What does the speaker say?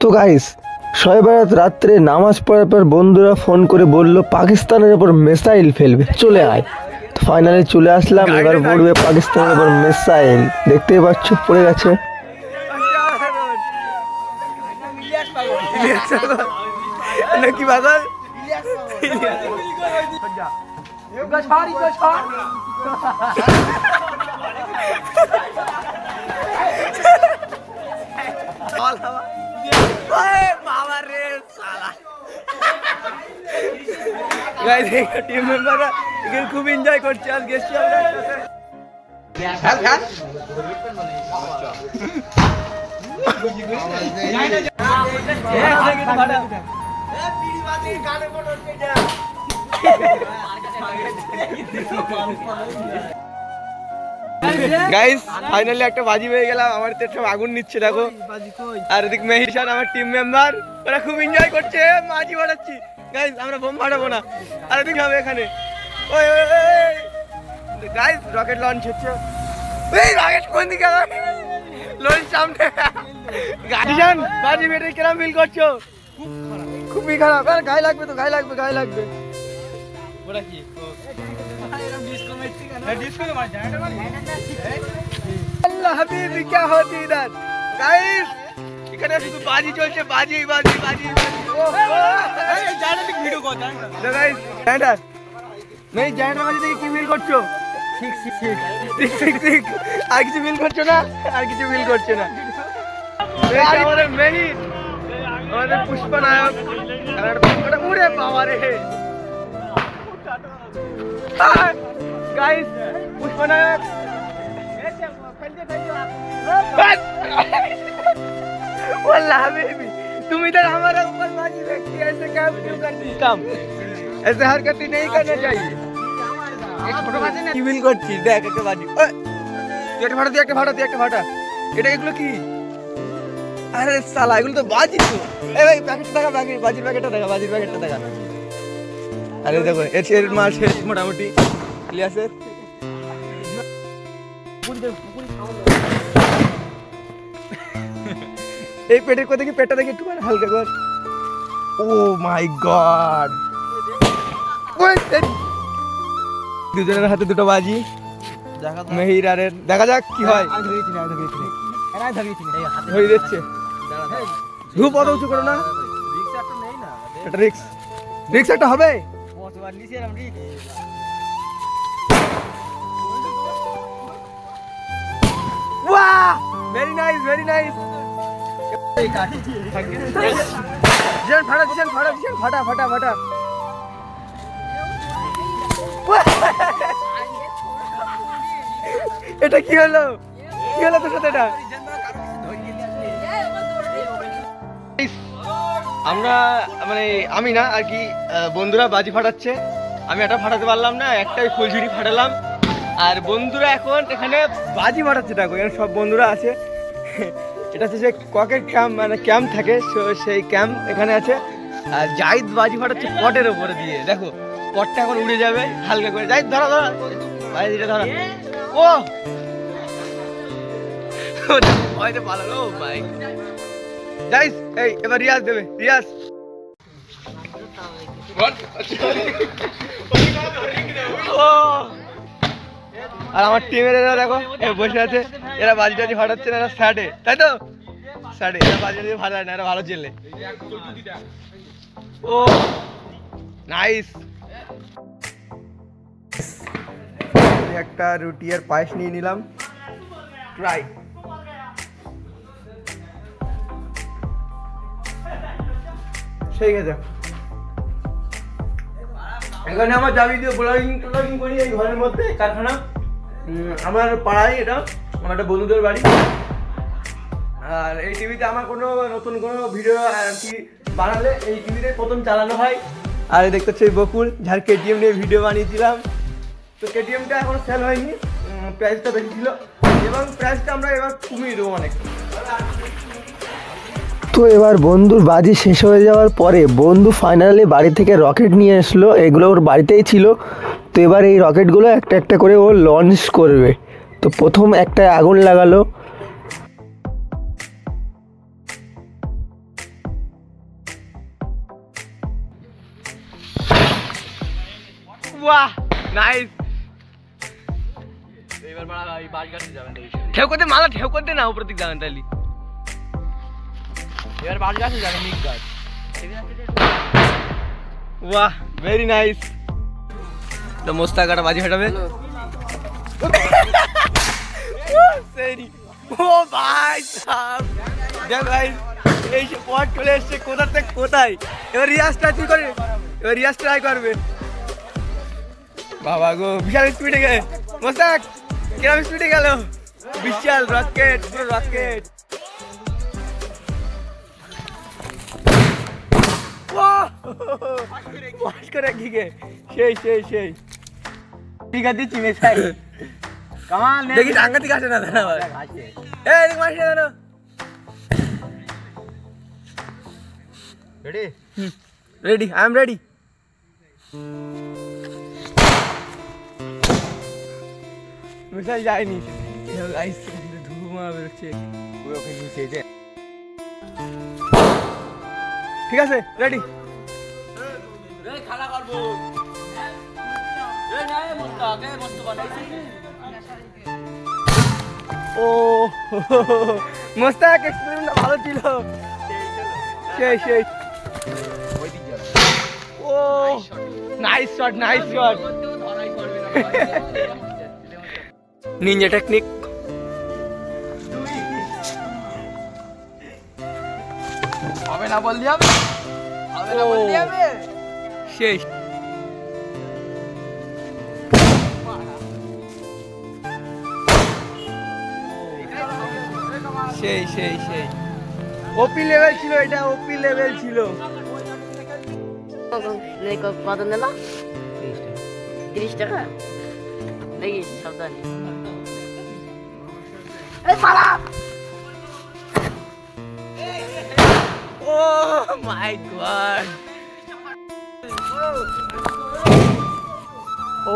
তো গাইস শবে বরাত রাত্রে নামাজ পড়ার পর বন্ধুরা ফোন করে বলল পাকিস্তানের উপর মিসাইল ফেলবে, চলে আয়। তো ফাইনালি চলে আসলাম, এবার পড়বে পাকিস্তানের উপর মিসাইল। দেখতেই পাচ্ছ পড়ে গেছে। টিম মেম্বাররা খুব এনজয় করছে। আজকে এসছি আমরা গাইস ফাইনালি একটা বাজি পেয়ে গেলাম। আমার তো সব আগুন নিচ্ছে দেখো। আর এদিক মেহিশান আমার টিম মেম্বার, ওরা খুব এনজয় করছে। বাজি ফাটাচ্ছি গাইস, আমরা বোম ফাটাবো না। আর এদিক হবে এখানে ওই গাইস রকেট লঞ্চ হচ্ছে। এই রকেট কোন দিকে লঞ্চ সামনে। গাড়িজান বাজি বেটে কেমন ফিল করছো? খুবই খারাপ। আর গায়ে লাগবে তো, গায়ে লাগবে, গায়ে লাগবে। ওরা কি আল্লাহ হাবিবি क्या होती इधर गाइस, এখানে শুধু বাজি চলছে, বাজি বাজি বাজি। এই জায়গাটিক ভিডিও কর না গাইস। জায়গাটা নেই, জায়গাটা বাজি দেখে কি ফিল করছো? ঠিক ঠিক ঠিক ঠিক ঠিক। আর কিছু ফিল করছো না? আর কিছু ফিল করছো না? এই আমাদের মেহিত, আমাদের পুষ্পা নায়ক। আর পুষ্পাটা উড়ে বাবা রে गाइस, पुष्पा नायक वल्लाह बेबी, तुम इधर हमारा ऊपर बाजी फेंकती है। ऐसे काम क्यों करती? काम ऐसे हरकतें नहीं करना चाहिए। एक ছোট বাজি না কিবিল করছি, দেখ একটা বাজি। একটা ফাটা দিয়ে, একটা ফাটা দিয়ে, একটা ফাটা। এটা এগুলো কি? আরে শালা এগুলো তো বাজি তো। এই ভাই প্যাকেট টাকা, প্যাকেট বাজির প্যাকেটটা টাকা, বাজির প্যাকেটটা টাকা। আরে দেখো এর মাল শেষ মোটামুটি ক্লিয়ার স্যার। এই পেটের কথা কি, পেটটা দেখি একটু হালকা কর। ও মাই গড, দুজনের হাতে দুটো বাজি। মেহির আরের দেখা যাক কি হয়। হয়ে যাচ্ছে। ধূপ অত উঁচু করো না, একটা রিক্স, রিক্স একটা হবে। Very nice, very nice. ফাটা ফাটা ফাটা। এটা কি হলো? কি হলো তোর সাথে? এটা আমরা মানে আমি না আর কি, বন্ধুরা বাজি ফাটাচ্ছে। আমি একটা ফাটাতে পারলাম না, একটাই ফুলঝুরি ফাটালাম। আর বন্ধুরা এখন এখানে বাজি ফাটাচ্ছে। দেখো এখানে সব বন্ধুরা আছে। এটা হচ্ছে যে ককের ক্যাম্প, মানে ক্যাম্প থাকে, সেই ক্যাম্প এখানে আছে। আর জাহিদ বাজি ফাটাচ্ছে পটের ওপরে দিয়ে। দেখো পটটা এখন উড়ে যাবে হালকা করে। জাহিদ ধরা ধরা বাজিটা ধরা। ও হয়তো পালালো ভাই। জাহিদ এই এবার রিয়াজ দেবে, রিয়াজ। আর আমার টিমের এরা দেখো বসে আছে, এরা বাজি টাজি ফাটাচ্ছে না, এরা স্যাডে, তাই তো? স্যাডে, এরা বাজি টাজি ফাটায় না, এরা ভালো জেলে। ও নাইস। একটা রুটি আর পায়েস নিয়ে নিলাম, ট্রাই। সেই গেছে। এখানে আমার যাবতীয় ব্লগিং ট্লগিং করি এই ঘরের মধ্যে, কারখানা। আমার পাড়ায় এটা, আমার একটা বন্ধুদের বাড়ি। আর এই টিভিতে আমার কোনো নতুন কোনো ভিডিও আর কি বানালে এই টিভিতে প্রথম চালানো হয়। আর দেখতে হচ্ছে বকুল, যার কেটিএম নিয়ে ভিডিও বানিয়েছিলাম। তো কেটিএমটা এখনো সেল হয়নি, প্রাইসটা বেশি ছিল এবং প্রাইসটা আমরা এবার কমিয়ে দেবো অনেক। তো এবার বন্ধুর বাজি শেষ হয়ে যাওয়ার পরে বন্ধু ফাইনালি বাড়ি থেকে রকেট নিয়ে আসলো। এগুলো ওর বাড়িতেই ছিল। তো এবার এই রকেটগুলো একটা একটা করে ও লঞ্চ করবে। তো প্রথম একটা আগুন লাগালো, বাহ নাইস এবার মারা এই বাস গাছে যাবেন ঠেউ করতে মালা ঠেউ করতে না উপর দিক যাবেন তাহলে এবার বাস গাছে যাবেন মিক গাছ বাহ ভেরি নাইস তো মোস্তাকাটা বাজি ফাটাবে সেরি ও ভাই সাহেব দেখ ভাই এই যে পট চলে এসছে কোথা থেকে কোথায় এবার রিয়াজ ট্রাই করে এবার রিয়াজ ট্রাই করবে বাবা গো বিশাল স্পিডে গে মোস্তাক কিরম স্পিডে গেল বিশাল রকেট পুরো রকেট পাস করে গিয়ে সেই ঠিক আছে দিচ্ছি মেসাই কামাল দেখি ডাঙ্গা থেকে আসে না দাঁড়া ভাই এই এদিকে মাসি না দাঁড়া ready ready I am ready missile যায়নি গাইস ধুমা বেরোচ্ছে পুরো ওখানে নিচে যে ঠিক আছে রেডি এই খালা করব এই না মোস্তাকে মস্ত বানাইছি ও মোস্তাক এক্সপেরিমেন্ট ভালো ছিল সেই ওই দিক যাবে ও নাইস শট ধরাই করবে না নিনজা টেকনিক হবে না বল দিয়াবে হবে না বল দিয়াবে সেই সেই ওপি লেভেল ছিল এটা ওপি লেভেল ছিল কত নিল 30 টাকা দেখিস সাবধানে ও মাই গড ও